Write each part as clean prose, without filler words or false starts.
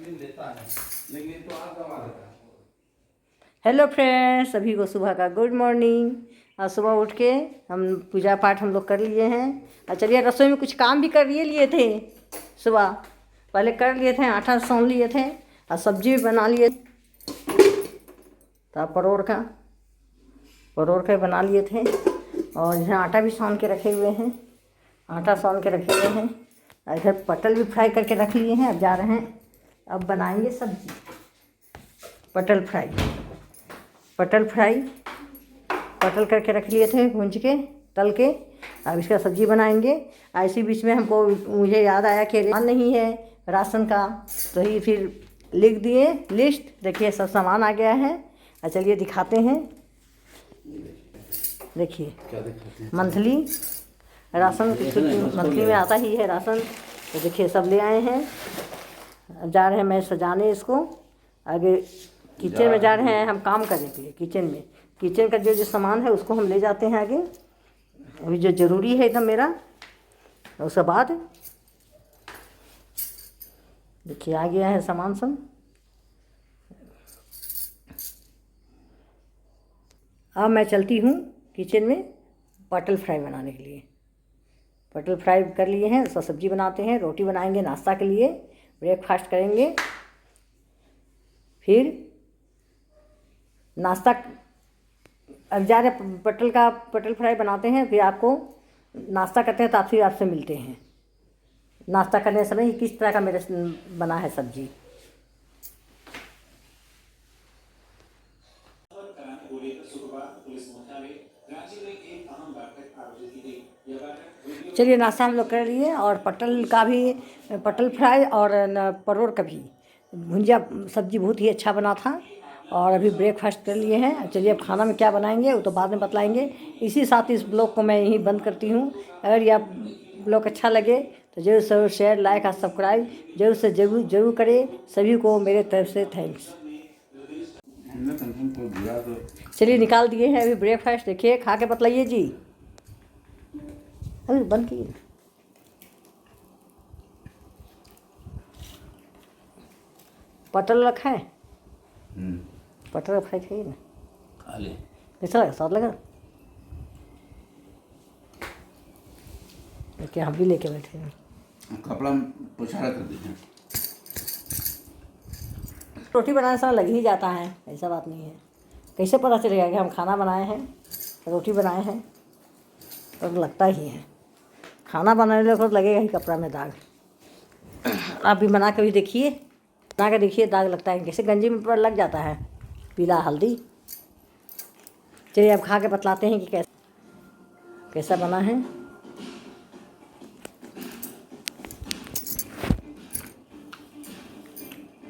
दिन लेता है, लेकिन ये तो आज दबा देता है। हेलो फ्रेंड्स, सभी को सुबह का गुड मॉर्निंग। आज सुबह उठ के हम पूजा पाठ हम लोग कर लिए हैं। और चलिए रसोई में कुछ काम भी कर लिए थे। सुबह पहले कर लिए थे, आटा सान लिए थे और सब्जी भी बना लिए था। परोड़ का बना लिए थे। और इधर आटा भी सान के रखे हुए हैं, आटा सान के रखे हुए हैं। और इधर पटल भी फ्राई करके रख लिए हैं। अब जा रहे हैं, अब बनाएंगे सब्जी। पटल फ्राई करके रख लिए थे, भूंज के तल के। अब इसका सब्जी बनाएंगे। ऐसी बीच में मुझे याद आया कि राशन नहीं है राशन का, तो ही फिर लिख दिए लिस्ट। देखिए सब सामान आ गया है। और चलिए दिखाते हैं। देखिए मंथली राशन, मंथली में आता ही है राशन। तो देखिए सब ले आए हैं। अब जा रहे हैं मैं सजाने इसको। आगे किचन में जा रहे हैं हम काम करने के लिए। किचन का जो सामान है उसको हम ले जाते हैं आगे। अभी जो ज़रूरी है एकदम मेरा, उसके बाद देखिए आ गया है सामान सब। अब मैं चलती हूँ किचन में पटल फ्राई बनाने के लिए। पटल फ्राई कर लिए हैं, उसका सब्जी बनाते हैं, रोटी बनाएंगे नाश्ता के लिए, ब्रेकफास्ट करेंगे। फिर नाश्ता अब जा रहे पटल फ्राई बनाते हैं। फिर आपको नाश्ता करते हैं तो आपसे मिलते हैं। नाश्ता करने समय किस तरह का मेरे बना है सब्जी। चलिए नाश्ता हम लोग कर लिए। और पटल फ्राई और परोड़ का भी भुंजिया सब्जी बहुत ही अच्छा बना था। और अभी ब्रेकफास्ट कर लिए हैं। चलिए अब खाना में क्या बनाएंगे वो तो बाद में बतलाएंगे। इसी साथ इस ब्लॉग को मैं यहीं बंद करती हूँ। अगर यह ब्लॉग अच्छा लगे तो जरूर से शेयर, लाइक और सब्सक्राइब जरूर करें। सभी को मेरे तरफ से थैंक्स। चलिए निकाल दिए हैं अभी ब्रेकफास्ट। देखिए खा के बतलाइए जी। अभी बंद किए। पटल रखा है, पटल फ्राई खाइए ना, खा ले। कैसा लगा, स्वाद लगा? देखिए हम भी लेके बैठे हैं। कपड़ा पोछाड़ा कर दीजिए। रोटी बनाने समय लग ही जाता है, ऐसा बात नहीं है। कैसे पता चलेगा कि हम खाना बनाए हैं, रोटी बनाए हैं? तो लगता ही है। खाना बनाने को लगेगा ही कपड़ा में दाग। आप भी बना के भी देखिए, दाग लगता है। कैसे गंजी में पर लग जाता है पीला हल्दी। चलिए अब खा के बतलाते हैं कि कैसा बना है।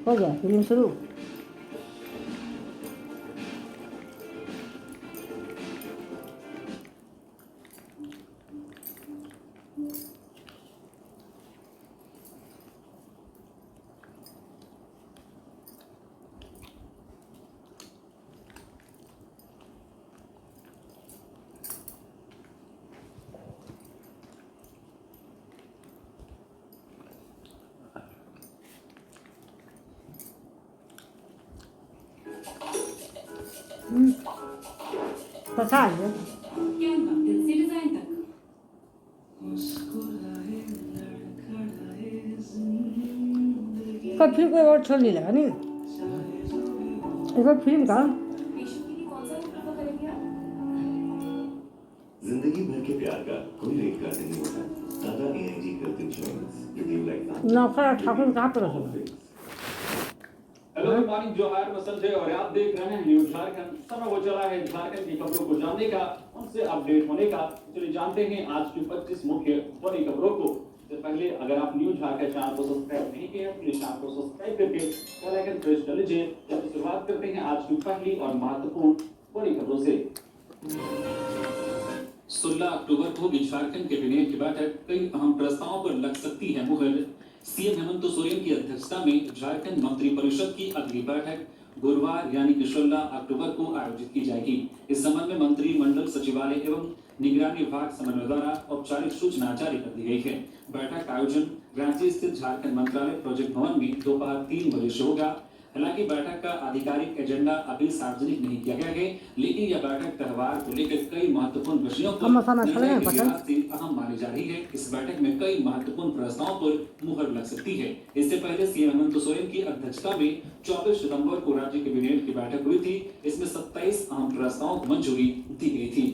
हो गया फिल्म शुरू। पता है कभी कोई और छोड़ नहीं लगा नहीं। एक बार फिल्म का जिंदगी भर के प्यार का कोई रेट कार्ड नहीं होता। टाटा AIG हेल्थ इंश्योरेंस, यदि लाइफ नौकर ठाकुर कहाँ पर रखा? हेलो गुड मॉर्निंग, जोहार मैं संजय और आप देख रहे हैं न्यूज झारखंड। समय हो चला है झारखंड की खबरों को जानने का, उनसे अपडेट होने का। चलिए जानते हैं आज की 25 मुख्य बड़ी खबरों को। इससे पहले अगर आप न्यूज झारखंड चैनल को सब्सक्राइब नहीं किए हैं, प्लीज चैनल को सब्सक्राइब करके बेल आइकन प्रेस कर लीजिए। चलिए शुरुआत करते हैं आज की पहली और महत्वपूर्ण बड़ी खबरों से। 16 अक्टूबर को भी झारखंड कैबिनेट की बैठक, कई अहम प्रस्तावों पर लग सकती है मुहर। सीएम हेमंत सोरेन की अध्यक्षता में झारखंड मंत्रिपरिषद की अगली बैठक गुरुवार यानी कि 16 अक्टूबर को आयोजित की जाएगी। इस संबंध में मंत्रिमंडल सचिवालय एवं निगरानी विभाग समन्वय द्वारा औपचारिक सूचना जारी कर दी गई है। बैठक का आयोजन रांची स्थित झारखंड मंत्रालय प्रोजेक्ट भवन में दोपहर 3 बजे से होगा। हालांकि बैठक का आधिकारिक एजेंडा अभी सार्वजनिक नहीं किया गया है, लेकिन यह बैठक त्योहार को लेकर कई महत्वपूर्ण विषयों पर निर्णय के लिहाज से अहम मानी जा रही है। इस बैठक में कई महत्वपूर्ण प्रस्तावों पर मुहर लग सकती है। इससे पहले सीएम हेमंत सोरेन की अध्यक्षता में 24 सितंबर को राज्य कैबिनेट की बैठक हुई थी। इसमें 27 अहम प्रस्तावों को मंजूरी दी गई थी।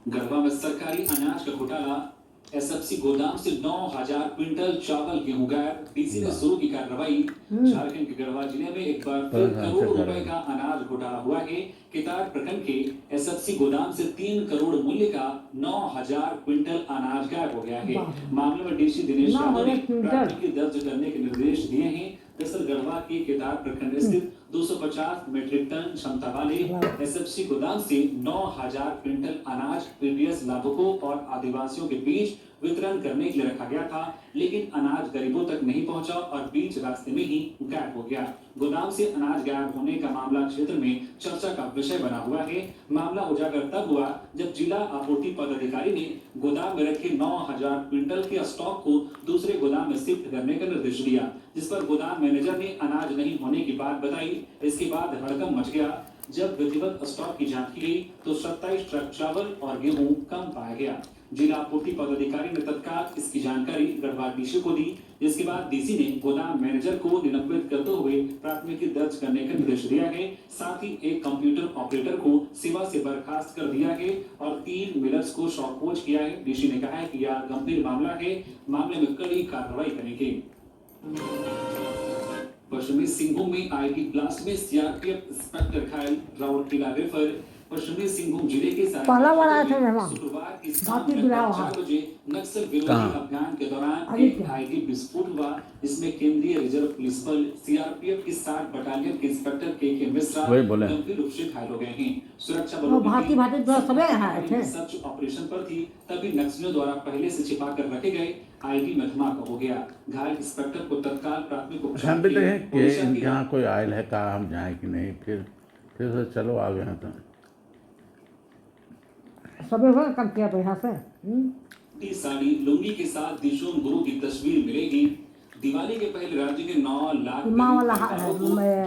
गढ़वा में सरकारी अनाज का घोटाला, एसएफसी गोदाम से 9000 क्विंटल चावल गेहूं गायब, डीसी ने शुरू की कार्रवाई। झारखंड के गढ़वा जिले में एक बार फिर करोड़ों रुपए का अनाज घोटाला हुआ है। केतार प्रखंड के एसएफसी गोदाम से 3 करोड़ मूल्य का 9000 क्विंटल अनाज गायब हो गया है। मामले में डीसी दिनेश यादव ने प्राथमिकी दर्ज करने के निर्देश दिए हैं। दरअसल गढ़वा के केतार प्रखंड स्थित 250 मीट्रिक टन क्षमता वाले एसएफसी गोदाम से 9000 क्विंटल अनाज पीडीएस लाभुकों और आदिवासियों के बीच वितरण करने के लिए रखा गया था, लेकिन अनाज गरीबों तक नहीं पहुंचा और बीच रास्ते में ही गायब हो गया। गोदाम से अनाज गायब होने का मामला क्षेत्र में चर्चा का विषय बना हुआ है। मामला उजागर तब हुआ जब जिला आपूर्ति पदाधिकारी ने गोदाम में रखे 9000 क्विंटल के स्टॉक को दूसरे गोदाम में शिफ्ट करने का निर्देश दिया, जिस पर गोदाम मैनेजर ने अनाज नहीं होने की बात बताई। इसके बाद हड़कंप मच गया। जब विधिवत स्टॉक की जांच की गई तो 27 ट्रक चावल और गेहूं कम पाया गया। जिला आपूर्ति पदाधिकारी ने तत्काल इसकी जानकारी गढ़वा डीसी को दी, जिसके बाद डीसी ने गोदाम मैनेजर को निलंबित करते हुए प्राथमिकी दर्ज करने का निर्देश दिया है। साथ ही एक कंप्यूटर ऑपरेटर को सेवा से बर्खास्त कर दिया है और 3 मिलर्स को शॉकपोज किया है। डीसी ने कहा है कि यह गंभीर मामला है, मामले में कड़ी कार्रवाई करेंगे। पश्चिमी सिंहभूम में आईडी ब्लास्ट में सीआरपीएफ इंस्पेक्टर घायल, राउरकेला रेफर। पश्चिमी सिंहभूम जिले के पहला बार आए थे मेहमान, शुक्रवार की बाकी बुलाओ हाँ। 4 बजे नक्सल विरोधी अभियान के दौरान एक आईडी विस्फोट हुआ, जिसमें केंद्रीय रिजर्व पुलिस बल सीआरपीएफ की 60 बटालियन के इंस्पेक्टर के मिश्रा गंभीर रूप से घायल हो गए हैं। सुरक्षा बलों की सर्च ऑपरेशन पर थी, तभी नक्सलियों द्वारा पहले से छिपा कर रखे गए आईडी में धमाका हो गया। घायल इंस्पेक्टर को तत्काल प्राथमिक हम भी देखें कि यहाँ कोई आयल है, कहा हम जाए कि नहीं, फिर तो चलो आ गए हैं। तो सबे हो कम किया तो यहाँ से साड़ी लुंगी के साथ दिशोम गुरु की तस्वीर मिलेगी। दिवाली के पहले राज्य के 9 लाख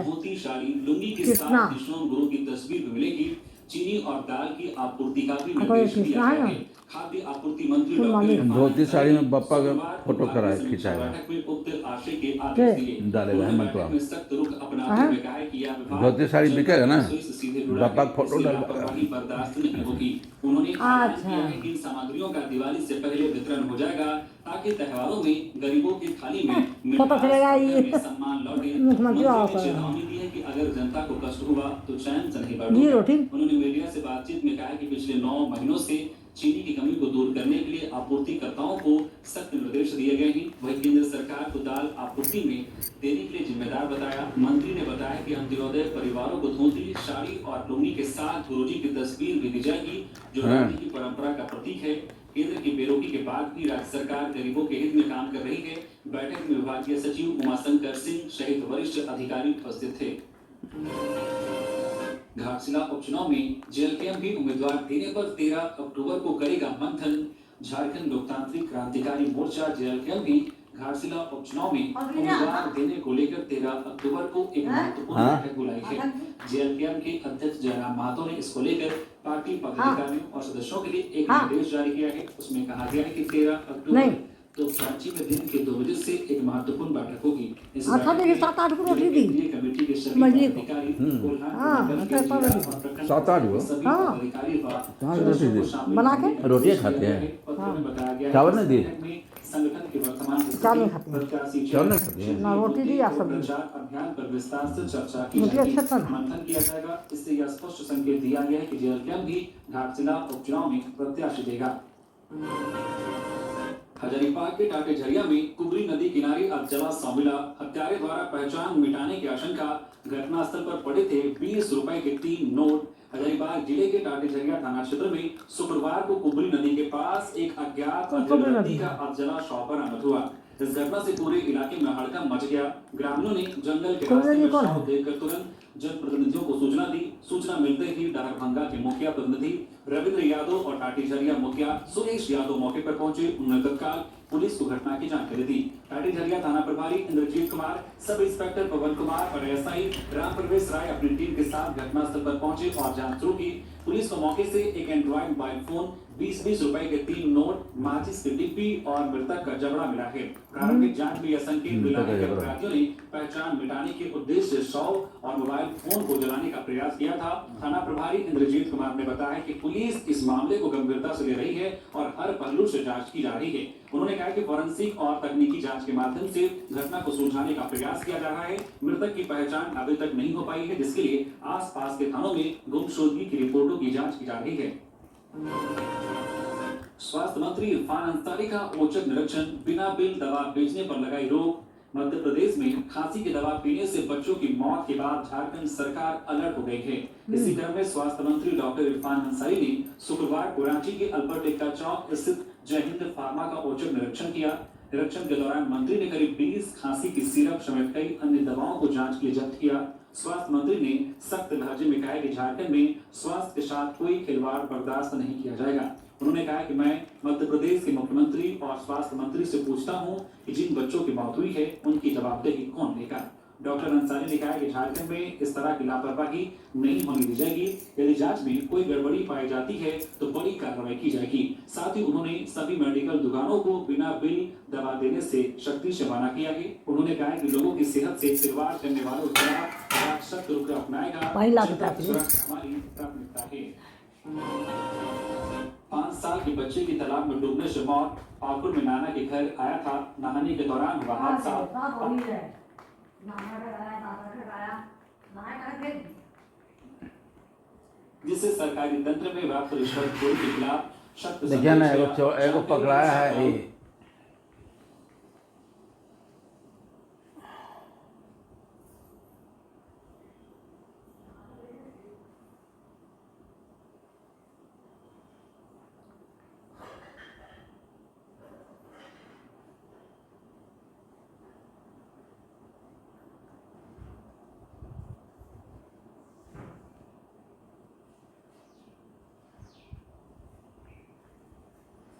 धोती साड़ी लुंगी के साथ दिशोम गुरु की तस्वीर भी मिलेगी। चीनी और दाल की आपूर्ति का भी निर्देश दिया गया है। खाद्य आपूर्ति मंत्री धोती साड़ी में बप्पा का फोटो कराए खिंचाया बैठक में उक्त आशय के आदेश दिए। डालेगा हेमंत में सख्त रुख अपनाते हुए कहा है कि यह विभाग धोती साड़ी बिकेगा ना, बप्पा का फोटो बर्दाश्त नहीं होगी। उन्होंने किया है कि सामग्रियों का दिवाली से पहले वितरण हो जाएगा, ताकि त्योहारों में गरीबों की थाली में पता चलेगा ये सम्मान लौटे। चेतावनी दी है कि अगर जनता को कष्ट हुआ तो चैन से नहीं बैठेगा। उन्होंने मीडिया से बातचीत में कहा कि पिछले 9 महीनों से चीनी की कमी को दूर करने के लिए आपूर्तिकर्ताओं को सख्त निर्देश दिए गए हैं। वहीं केंद्र सरकार को दाल आपूर्ति में देने के लिए जिम्मेदार बताया। मंत्री ने बताया कि अंत्योदय परिवारों को धोती साड़ी और लुंगी के साथ गुरुजी की तस्वीर भी दी जाएगी, जो राज्य की परंपरा का प्रतीक है। केंद्र की बेरोकी के बाद भी राज्य सरकार गरीबों के हित में काम कर रही है। बैठक में विभागीय सचिव उमाशंकर सिंह सहित वरिष्ठ अधिकारी उपस्थित थे। घाटशिला उपचुनाव में जेएलकेएम भी उम्मीदवार देने पर 13 अक्टूबर को करेगा मंथन। झारखंड लोकतांत्रिक क्रांतिकारी मोर्चा जेएलकेएम भी घाटशिला उपचुनाव में उम्मीदवार देने को लेकर 13 अक्टूबर को एक महत्वपूर्ण बैठक बुलाई है। जेएलकेएम के अध्यक्ष जयराम महतो ने इसको लेकर पार्टी पदाधिकारियों और सदस्यों के लिए एक निर्देश जारी किया है। उसमें कहा गया है कि 13 अक्टूबर तो रांची में दिन के 2 बजे से एक महत्वपूर्ण बैठक होगी। इस देखिए 7-8 को रोटी दी कमेटी के सभी अधिकारी 7-8 बना के रोटियाँ खाते हैं, चावल नहीं दिए, संगठन के वर्तमान चावल नहीं खाते हैं, ना रोटी दी या सब्जी। अभियान पर विस्तार से चर्चा की मंथन किया जाएगा। इससे यह स्पष्ट संकेत दिया गया है कि जेएलकेएम भी घाटशिला उपचुनाव में प्रत्याशी देगा। हजारीबाग के टाटेझरिया में कुबरी नदी किनारे अब जलाशय मिला। हत्यारे द्वारा पहचान मिटाने की आशंका। घटनास्थल पर पड़े थे 20 रुपए के 3 नोट। हजारीबाग जिले के टाटेझरिया थाना क्षेत्र में शुक्रवार को कुबरी नदी के पास एक अज्ञात व्यक्ति का अधजला शव बरामद हुआ। इस घटना से पूरे इलाके में हड़कंप मच गया। ग्रामीणों ने जंगल के रास्ते में शव देखकर तुरंत जनप्रतिनिधियों को सूचना दी। सूचना मिलते ही डहरभंगा के मुखिया प्रतिनिधि रविंद्र यादव और टाटीझरिया मुखिया सुरेश यादव मौके पर पहुंचे। उन्होंने तत्काल पुलिस को घटना की जानकारी दी। पैटी झरिया थाना प्रभारी इंद्रजीत कुमार, सब इंस्पेक्टर पवन कुमार और एसआई राम प्रवेश राय अपनी टीम के साथ घटनास्थल पर पहुंचे और जांच शुरू की। पुलिस को मौके से एक एंड्रॉइड मोबाइल फोन, 20-20 रुपए के 3 नोट, माचिस की डिब्बी और मृतक का जबड़ा मिला है। प्रारंभिक जांच में यह संकेत मिला है कि अपराधियों ने पहचान मिटाने के उद्देश्य से शव और मोबाइल फोन को जलाने का प्रयास किया था। थाना प्रभारी इंद्रजीत कुमार ने बताया कि पुलिस इस मामले को गंभीरता से ले रही है और हर पहलू से जांच की जा रही है। उन्होंने कहा कि फॉरेंसिक और तकनीकी जांच के माध्यम से घटना को सुलझाने का प्रयास किया जा रहा है। मृतक की पहचान अभी तक नहीं हो पाई है, जिसके लिए आसपास के थानों में गुमशुदगी की रिपोर्टों की जांच की जा रही है। स्वास्थ्य मंत्री इरफान अंसारी का औचक निरीक्षण, बिना बिल दवा बेचने पर लगाई रोक। मध्य प्रदेश में खांसी की दवा पीने से बच्चों की मौत के बाद झारखंड सरकार अलर्ट हो गई है। इसी क्रम में स्वास्थ्य मंत्री डॉक्टर इरफान अंसारी ने शुक्रवार को रांची के अल्बर्ट एक्का चौक स्थित जय हिंद फार्मा का औचक निरीक्षण किया। निरीक्षण के दौरान मंत्री ने करीब 20 खांसी की सिरप समेत कई अन्य दवाओं को जांच के लिए जब्त किया। स्वास्थ्य मंत्री ने सख्त लहजे में कहा कि झारखंड में स्वास्थ्य के साथ कोई खिलवाड़ बर्दाश्त नहीं किया जाएगा। उन्होंने कहा कि मैं मध्य प्रदेश के मुख्यमंत्री और स्वास्थ्य मंत्री से पूछता हूं कि जिन बच्चों की मौत हुई है उनकी जवाबदेही कौन लेगा। डॉक्टर अंसारी ने कहा कि झारखंड में इस तरह की लापरवाही नहीं होने दी जाएगी। यदि जांच में कोई गड़बड़ी पाई जाती है तो बड़ी कार्रवाई की जाएगी। साथ ही उन्होंने सभी मेडिकल दुकानों को बिना बिल दवा देने से सख्ती से मना किया है। उन्होंने कहा कि लोगों की सेहत से खिलवाड़ करने वालों के खिलाफ सख्त रुख अपनाएगा। हमारी प्राथमिकता है। 5 साल के बच्चे की तालाब में डूबने से मौत। पाकुड़ में नाना के घर आया था, नहाने के दौरान हुआ हादसा, जिससे सरकारी तंत्र में व्याप्त रिश्वतखोरी के खिलाफ सख्त देखिए ना, एगो पकड़ाया है ये।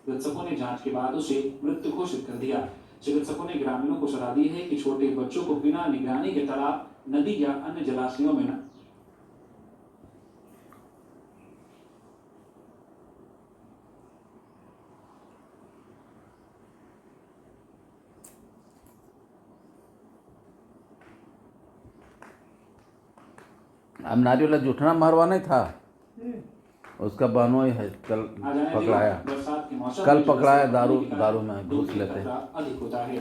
चिकित्सकों ने जांच के बाद उसे मृत घोषित कर दिया। चिकित्सकों ने ग्रामीणों को सलाह दी है कि छोटे बच्चों को बिना निगरानी के तालाब, नदी या अन्य जलाशयों में न अब नारियल वाला जूठना मारवा नहीं था, उसका बनोई है। कल पकड़ाया, कल पकड़ाया दारू में घूस लेते। अधिक होता है।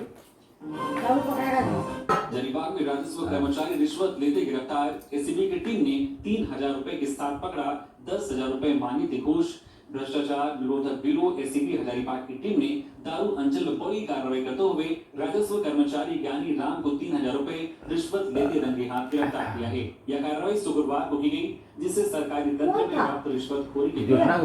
हजारीबाग में राजस्व कर्मचारी रिश्वत लेते गिरफ्तार। एसीबी की टीम ने 3000 रुपए के साथ पकड़ा, 10,000 रुपए मांगी थी घूस। भ्रष्टाचार निरोधक ब्यूरो एसीबी हजारीबाग की टीम ने दारू अंचल में बड़ी कार्रवाई करते हुए राजस्व कर्मचारी ज्ञानी राम को 3000 रुपए रिश्वत लेते रंगे हाथ गिरफ्तार किया है। यह कार्रवाई शुक्रवार को की गई, जिससे सरकारी तंत्र में व्याप्त रिश्वतखोरी के खिलाफ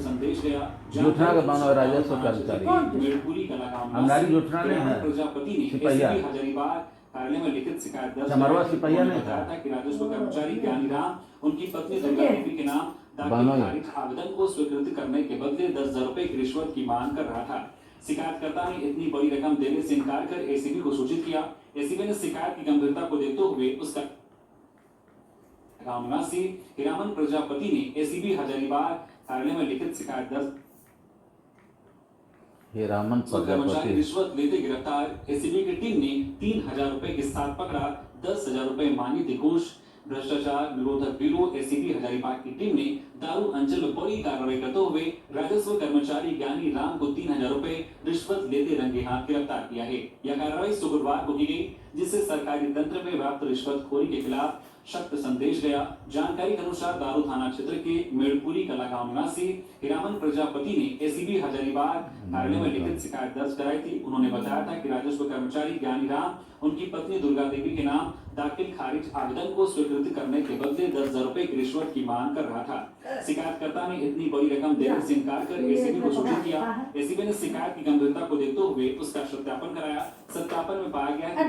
संदेश गया। जूठना का बनो राजस्व कर्मचारी मेरपुरी का लगाम हमारी जूठना नहीं है, प्रजापति ने सिपहिया हजारीबाग कार्यालय में लिखित शिकायत दर्ज समरवा सिपहिया नहीं था कि राजस्व कर्मचारी ज्ञानी राम उनकी पत्नी दुर्गा देवी के नाम दाखिल खारिज आवेदन को स्वीकृत करने के बदले 10,000 रुपए की रिश्वत की मांग कर रहा था। शिकायतकर्ता ने इतनी बड़ी रकम देने से इनकार कर एसीबी को सूचित किया। एसीबी ने शिकायत की गंभीरता को देखते हुए उसका गांव निवासी हिरामन प्रजापति ने एसीबी हजारीबाग कार्यालय में लिखित शिकायत दर्ज कर्मचारी रिश्वत लेते गिरफ्तार। एसीबी की टीम ने 3000 रुपए के साथ पकड़ा, 10,000 रुपए मांगी थी घूस। भ्रष्टाचार निरोधक ब्यूरो एसीबी हजारीबाग की टीम ने दारू अंचल में बड़ी कार्रवाई करते हुए राजस्व कर्मचारी ज्ञानी राम को 3000 रुपए रिश्वत लेते रंगे हाथ गिरफ्तार किया है। यह कार्रवाई शुक्रवार को की गई, जिससे सरकारी तंत्र में व्याप्त रिश्वतखोरी के खिलाफ सख्त संदेश गया। जानकारी के अनुसार दारू थाना क्षेत्र के मेड़पुरी कला गांव निवासी हिरामन प्रजापति ने एसीबी हजारीबाग कार्यालय में लिखित शिकायत दर्ज कराई थी। उन्होंने बताया था कि राजस्व कर्मचारी ज्ञानी राम उनकी पत्नी दुर्गा देवी के नाम दाखिल खारिज आवेदन को स्वीकृत करने के बदले 10,000 रुपए की रिश्वत की मांग कर रहा था। शिकायतकर्ता ने इतनी बड़ी रकम देने से इनकार कर एसीबी को सूचित किया। एसीबी ने शिकायत की गंभीरता को देखते हुए उसका सत्यापन कराया। सत्यापन में पाया गया कि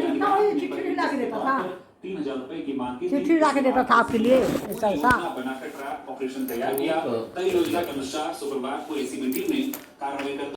3000 रुपए की मांग की चिट्ठी ला के देता था आपके लिए ऐसा बनाकर ट्रैप ऑपरेशन तैयार किया। तय योजना के अनुसार शुक्रवार को एसीबी टीम ने कार्रवाई करते